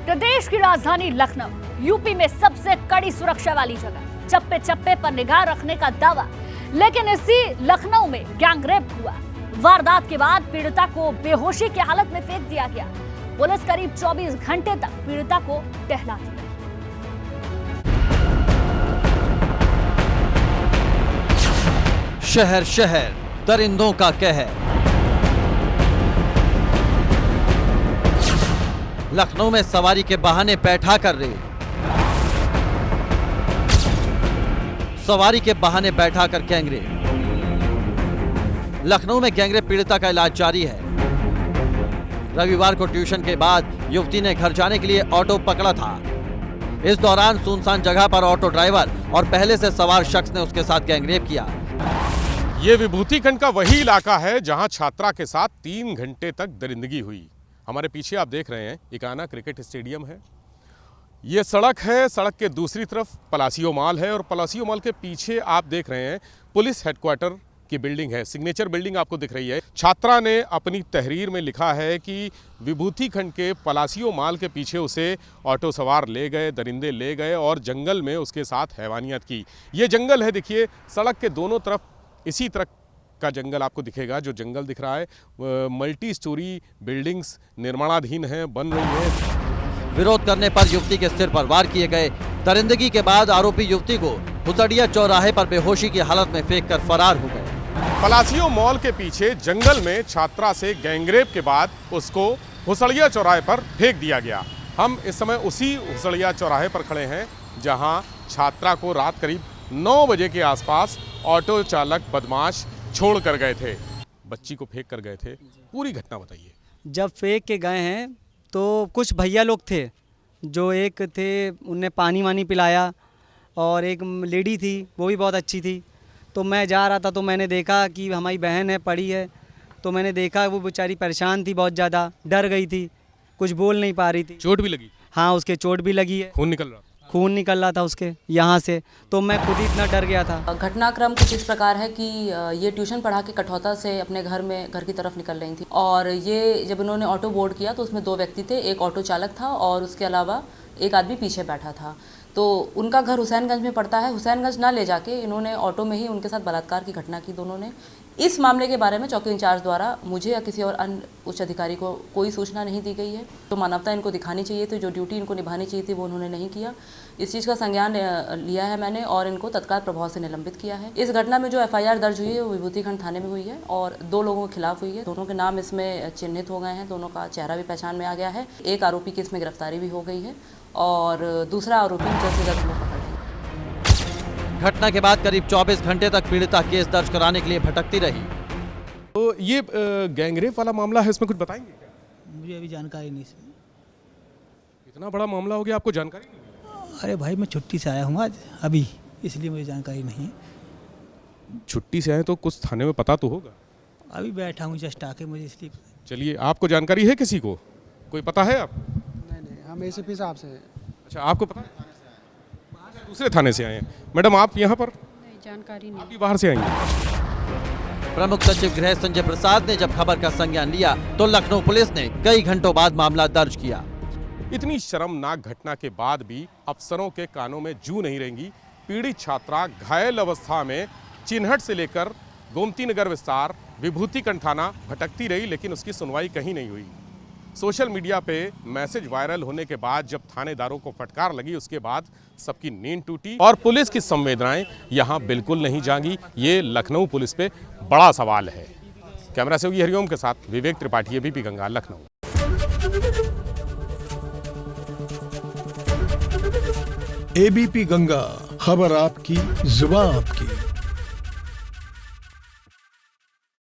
प्रदेश की राजधानी लखनऊ यूपी में सबसे कड़ी सुरक्षा वाली जगह, चप्पे चप्पे पर निगाह रखने का दावा। लेकिन इसी लखनऊ में गैंगरेप हुआ। वारदात के बाद पीड़िता को बेहोशी की हालत में फेंक दिया गया। पुलिस करीब 24 घंटे तक पीड़िता को टहलाती रही। शहर शहर दरिंदों का कहर। लखनऊ में सवारी के बहाने बैठा कर रेल। सवारी के बहाने बैठा कर गैंगरेप। लखनऊ में गैंगरेप पीड़िता का इलाज जारी है। रविवार को ट्यूशन के बाद युवती ने घर जाने के लिए ऑटो पकड़ा था। इस दौरान सुनसान जगह पर ऑटो ड्राइवर और पहले से सवार शख्स ने उसके साथ गैंगरेप किया। ये विभूतिखंड का वही इलाका है जहां छात्रा के साथ 3 घंटे तक दरिंदगी हुई। हमारे पीछे आप देख रहे हैं इकाना क्रिकेट स्टेडियम है। ये सड़क है, सड़क के दूसरी तरफ पलासियो मॉल है और पलासियो मॉल के पीछे आप देख रहे हैं पुलिस हेडक्वार्टर की बिल्डिंग है। सिग्नेचर बिल्डिंग आपको दिख रही है। छात्रा ने अपनी तहरीर में लिखा है कि विभूतिखंड के पलासियो मॉल के पीछे उसे ऑटो सवार ले गए, दरिंदे ले गए और जंगल में उसके साथ हैवानियत की। ये जंगल है, देखिए सड़क के दोनों तरफ इसी तरह का जंगल आपको दिखेगा। जो जंगल दिख रहा है मल्टी स्टोरी बिल्डिंग्स निर्माणाधीन है, बन रही है। विरोध करने पर युवती के सिर पर वार किए गए। दरिंदगी के बाद आरोपी युवती को हुसड़िया चौराहे पर बेहोशी की हालत में फेंककर फरार हो गए। पलासियो मॉल के पीछे जंगल में छात्रा से गैंगरेप के बाद उसको हुसड़िया चौराहे पर फेंक दिया गया। हम इस समय उसी हुसड़िया चौराहे पर खड़े हैं जहां छात्रा को रात करीब 9 बजे के आसपास ऑटो चालक बदमाश छोड़ कर गए थे। बच्ची को फेंक कर गए थे। पूरी घटना बताइए। जब फेंक के गए हैं तो कुछ भैया लोग थे, जो एक थे उनने पानी वानी पिलाया और एक लेडी थी वो भी बहुत अच्छी थी। तो मैं जा रहा था तो मैंने देखा कि हमारी बहन है, पड़ी है। तो मैंने देखा वो बेचारी परेशान थी, बहुत ज़्यादा डर गई थी, कुछ बोल नहीं पा रही थी। चोट भी लगी? हाँ, उसके चोट भी लगी है, खून निकल रहा था उसके यहाँ से। तो मैं खुद ही इतना डर गया था। घटनाक्रम कुछ इस प्रकार है कि ये ट्यूशन पढ़ा के कठौता से अपने घर की तरफ निकल रही थी और ये जब इन्होंने ऑटो बोर्ड किया तो उसमें 2 व्यक्ति थे। एक ऑटो चालक था और उसके अलावा एक आदमी पीछे बैठा था। तो उनका घर हुसैनगंज में पड़ता है। हुसैनगंज ना ले जाके इन्होंने ऑटो में ही उनके साथ बलात्कार की घटना की दोनों ने। इस मामले के बारे में चौकी इंचार्ज द्वारा मुझे या किसी और अन्य उच्च अधिकारी को कोई सूचना नहीं दी गई है। तो मानवता इनको दिखानी चाहिए थी, जो ड्यूटी इनको निभानी चाहिए थी वो उन्होंने नहीं किया। इस चीज़ का संज्ञान लिया है मैंने और इनको तत्काल प्रभाव से निलंबित किया है। इस घटना में जो FIR दर्ज हुई है वो विभूतिखंड थाने में हुई है और 2 लोगों के खिलाफ हुई है। दोनों के नाम इसमें चिन्हित हो गए हैं, दोनों का चेहरा भी पहचान में आ गया है। एक आरोपी की इसमें गिरफ्तारी भी हो गई है और दूसरा आरोपी जल्द से जल्द पकड़ लिया। घटना के बाद करीब 24 घंटे तक पीड़िता केस दर्ज कराने के लिए भटकती रही। तो ये गैंगरेप वाला मामला है, इसमें कुछ बताएंगे क्या? मुझे अभी जानकारी नहीं इसमें। इतना बड़ा मामला हो गया, आपको जानकारी नहीं? अरे भाई मैं छुट्टी से आया हूँ आज अभी, इसलिए मुझे जानकारी नहीं है। छुट्टी से आए तो कुछ थाने में पता तो होगा। अभी बैठा हूँ जस्ट आके, मुझे इसलिए। चलिए, आपको जानकारी है किसी को? कोई पता है आप? नहीं, हम ACP साहब से हैं। अच्छा, आपको पता है? दूसरे थाने से आए हैं। मैडम आप यहाँ पर? नहीं, जानकारी नहीं। आप भी बाहर से आएंगे? प्रमुख सचिव गृह संजय प्रसाद ने जब खबर का संज्ञान लिया तो लखनऊ पुलिस ने कई घंटों बाद मामला दर्ज किया। इतनी शर्मनाक घटना के बाद भी अफसरों के कानों में जू नहीं रहेंगी। पीड़ित छात्रा घायल अवस्था में चिन्हट से लेकर गोमती नगर विस्तार, विभूतिखंड थाना भटकती रही, लेकिन उसकी सुनवाई कहीं नहीं हुई। सोशल मीडिया पे मैसेज वायरल होने के बाद जब थानेदारों को फटकार लगी, उसके बाद सबकी नींद टूटी और पुलिस की संवेदनाएं यहाँ बिल्कुल नहीं जागी। ये लखनऊ पुलिस पे बड़ा सवाल है। कैमरा सहयोगी हरिओम के साथ विवेक त्रिपाठी, ABP गंगा, लखनऊ। ABP गंगा, खबर आपकी, जुबान आपकी।